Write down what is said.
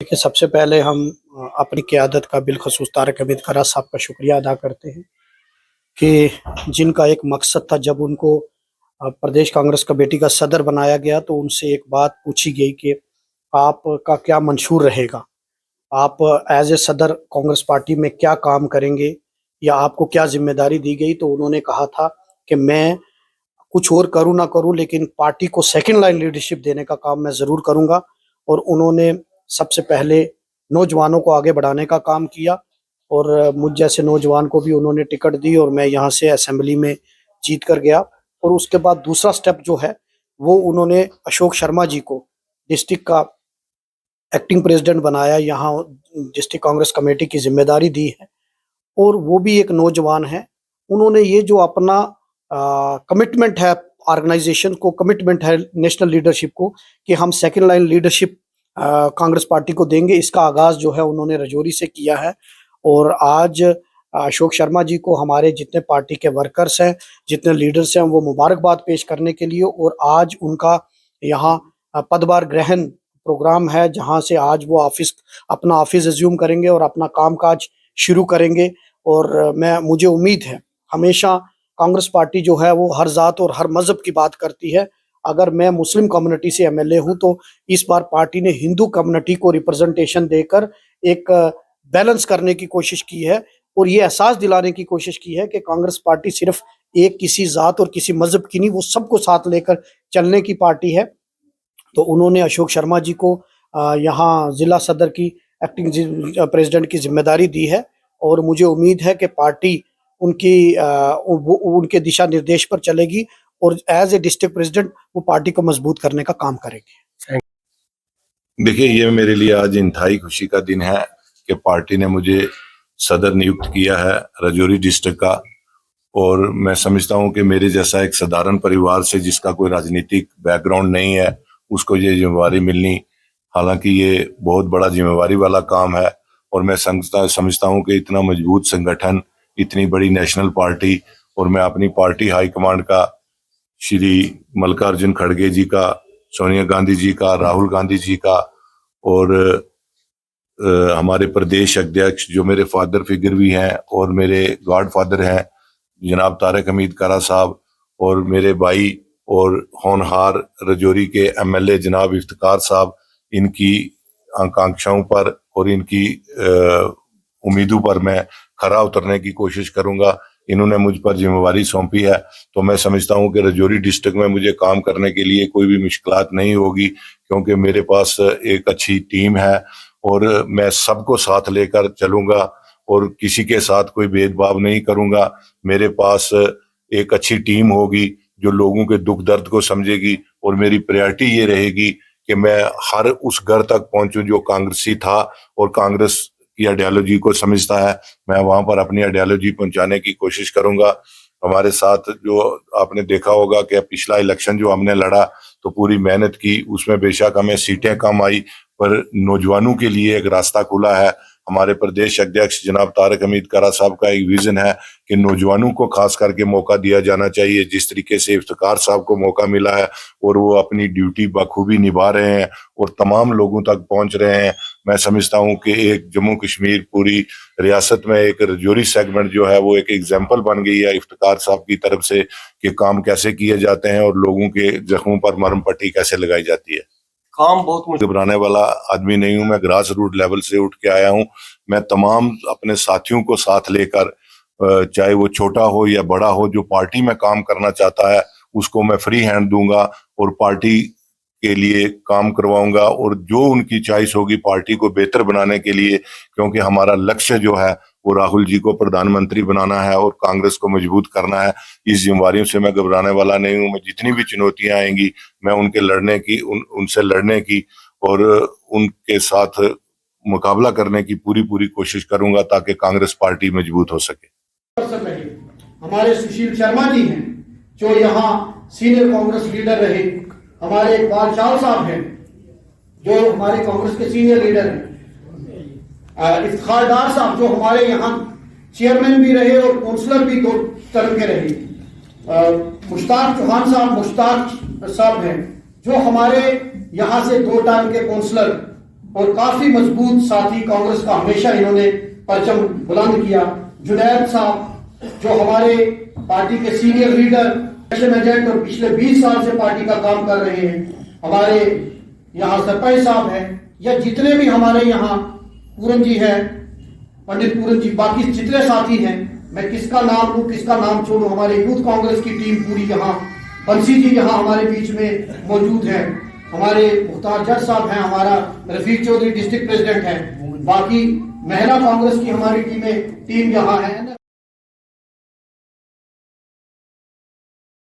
देखिए, सबसे पहले हम अपनी क़यादत का बिलख़ुसूस तारिक हमीद करा साहब का शुक्रिया अदा करते हैं कि जिनका एक मकसद था जब उनको प्रदेश कांग्रेस कमेटी का सदर बनाया गया तो उनसे एक बात पूछी गई कि आपका क्या मंशूर रहेगा? आप एज़ ए सदर कांग्रेस पार्टी में क्या काम करेंगे या आपको क्या ज़िम्मेदारी दी गई? तो उन्होंने कहा था कि मैं कुछ और करूँ ना करूँ लेकिन पार्टी को सेकंड लाइन लीडरशिप देने का काम मैं ज़रूर करूँगा। और उन्होंने सबसे पहले नौजवानों को आगे बढ़ाने का काम किया और मुझ जैसे नौजवान को भी उन्होंने टिकट दी और मैं यहाँ से असेंबली में जीत कर गया। और उसके बाद दूसरा स्टेप जो है वो उन्होंने अशोक शर्मा जी को डिस्ट्रिक्ट का एक्टिंग प्रेसिडेंट बनाया, यहाँ डिस्ट्रिक्ट कांग्रेस कमेटी की ज़िम्मेदारी दी है और वो भी एक नौजवान है। उन्होंने ये जो अपना कमिटमेंट है ऑर्गेनाइजेशन को, कमिटमेंट है नेशनल लीडरशिप को कि हम second line leadership Congress party को देंगे, इसका आगाज़ जो है उन्होंने रजौरी से किया है। और आज अशोक शर्मा जी को हमारे जितने पार्टी के वर्कर्स हैं, जितने लीडर्स हैं, वो मुबारकबाद पेश करने के लिए और आज उनका यहाँ पदभार ग्रहण प्रोग्राम है, जहाँ से आज वो अपना ऑफिस अज़्यूम करेंगे और अपना कामकाज शुरू करेंगे। और मुझे उम्मीद है, हमेशा कांग्रेस पार्टी जो है वो हर ज़ात और हर मज़हब की बात करती है। अगर मैं मुस्लिम कम्युनिटी से एमएलए हूँ तो इस बार पार्टी ने हिंदू कम्युनिटी को रिप्रेजेंटेशन देकर एक बैलेंस करने की कोशिश की है और ये एहसास दिलाने की कोशिश की है कि कांग्रेस पार्टी सिर्फ एक किसी ज़ात और किसी मज़हब की नहीं, वो सबको साथ लेकर चलने की पार्टी है। तो उन्होंने अशोक शर्मा जी को यहाँ ज़िला सदर की एक्टिंग प्रेसिडेंट की ज़िम्मेदारी दी है और मुझे उम्मीद है कि पार्टी उनके दिशा निर्देश पर चलेगी और एज ए डिस्ट्रिक्ट प्रेसिडेंट वो पार्टी को मजबूत करने का काम करेंगे। देखिए, ये मेरे लिए आज इंतहाई खुशी का दिन है कि पार्टी ने मुझे सदर नियुक्त किया है रजौरी डिस्ट्रिक्ट का। और मैं समझता हूँ कि मेरे जैसा एक साधारण परिवार से जिसका कोई राजनीतिक बैकग्राउंड नहीं है उसको ये जिम्मेवारी मिलनी, हालांकि ये बहुत बड़ा जिम्मेवारी वाला काम है। और मैं समझता हूँ कि इतना मजबूत संगठन, इतनी बड़ी नेशनल पार्टी, और मैं अपनी पार्टी हाईकमांड का, श्री मल्लिकार्जुन खड़गे जी का, सोनिया गांधी जी का, राहुल गांधी जी का, और हमारे प्रदेश अध्यक्ष जो मेरे फादर फिगर भी हैं और मेरे गॉड फादर हैं जनाब तारिक हमीद करा साहब, और मेरे भाई और होनहार रजौरी के एमएलए जनाब इफ्तिकार साहब, इनकी आकांक्षाओं पर और इनकी उम्मीदों पर मैं खरा उतरने की कोशिश करूंगा। इन्होंने मुझ पर जिम्मेवारी सौंपी है तो मैं समझता हूं कि रजौरी डिस्ट्रिक्ट में मुझे काम करने के लिए कोई भी मुश्किलात नहीं होगी, क्योंकि मेरे पास एक अच्छी टीम है और मैं सबको साथ लेकर चलूंगा और किसी के साथ कोई भेदभाव नहीं करूंगा। मेरे पास एक अच्छी टीम होगी जो लोगों के दुख दर्द को समझेगी और मेरी प्रायोरिटी ये रहेगी कि मैं हर उस घर तक पहुंचूं जो कांग्रेसी था और कांग्रेस की आइडियोलॉजी को समझता है। मैं वहां पर अपनी आइडियोलॉजी पहुंचाने की कोशिश करूंगा। हमारे साथ जो आपने देखा होगा कि पिछला इलेक्शन जो हमने लड़ा तो पूरी मेहनत की, उसमें बेशक हमें सीटें कम आई पर नौजवानों के लिए एक रास्ता खुला है। हमारे प्रदेश अध्यक्ष जनाब तारिक हमीद करा साहब का एक विजन है कि नौजवानों को खास करके मौका दिया जाना चाहिए। जिस तरीके से इफ्तिकार साहब को मौका मिला है और वो अपनी ड्यूटी बखूबी निभा रहे हैं और तमाम लोगों तक पहुंच रहे हैं, मैं समझता हूं कि एक जम्मू कश्मीर पूरी रियासत में एक रजौरी सेगमेंट जो है वो एक एग्जाम्पल बन गई है इफ्तिकार साहब की तरफ से कि काम कैसे किए जाते हैं और लोगों के जख्मों पर मरहम पट्टी कैसे लगाई जाती है। काम बहुत घबराने वाला आदमी नहीं हूं, मैं ग्रास रूट लेवल से उठ के आया हूं। मैं तमाम अपने साथियों को साथ लेकर, चाहे वो छोटा हो या बड़ा हो, जो पार्टी में काम करना चाहता है उसको मैं फ्री हैंड दूंगा और पार्टी के लिए काम करवाऊंगा और जो उनकी चॉइस होगी पार्टी को बेहतर बनाने के लिए, क्योंकि हमारा लक्ष्य जो है वो राहुल जी को प्रधानमंत्री बनाना है और कांग्रेस को मजबूत करना है। इस जिम्मेवारियों से मैं घबराने वाला नहीं हूं। मैं जितनी भी चुनौतियां आएंगी मैं उनसे लड़ने की और उनके साथ मुकाबला करने की पूरी कोशिश करूंगा ताकि कांग्रेस पार्टी मजबूत हो सके। हमारे सुशील शर्मा जी हैं जो यहाँ सीनियर कांग्रेस लीडर रहे, हमारे इकबाल चाल साहब हैं जो हमारे कांग्रेस के सीनियर लीडर हैं, इफ्तिखार डार साहब जो हमारे यहाँ चेयरमैन भी रहे और काउंसलर भी 2 टर्म के रहे, मुश्ताक चौहान साहब हैं जो हमारे यहाँ से 2 टर्म के काउंसलर और काफी मजबूत साथी कांग्रेस का हमेशा इन्होंने परचम बुलंद किया। जुनैद साहब जो हमारे पार्टी के सीनियर लीडर, इलेक्शन एजेंट और पिछले 20 साल से पार्टी का काम कर रहे हैं, हमारे यहाँ सरपंच साहब हैं, या जितने भी हमारे यहाँ पूरन जी हैं, पंडित पूरन जी, बाकी जितने साथी हैं, मैं किसका नाम लूं किसका नाम छोड़ूं। हमारे यूथ कांग्रेस की टीम पूरी यहाँ, बंसी जी यहाँ हमारे बीच में मौजूद है, हमारे मुख्तार जट साहब हैं, हमारा रफीक चौधरी डिस्ट्रिक्ट प्रेसिडेंट है, बाकी महिला कांग्रेस की हमारी टीम यहाँ है।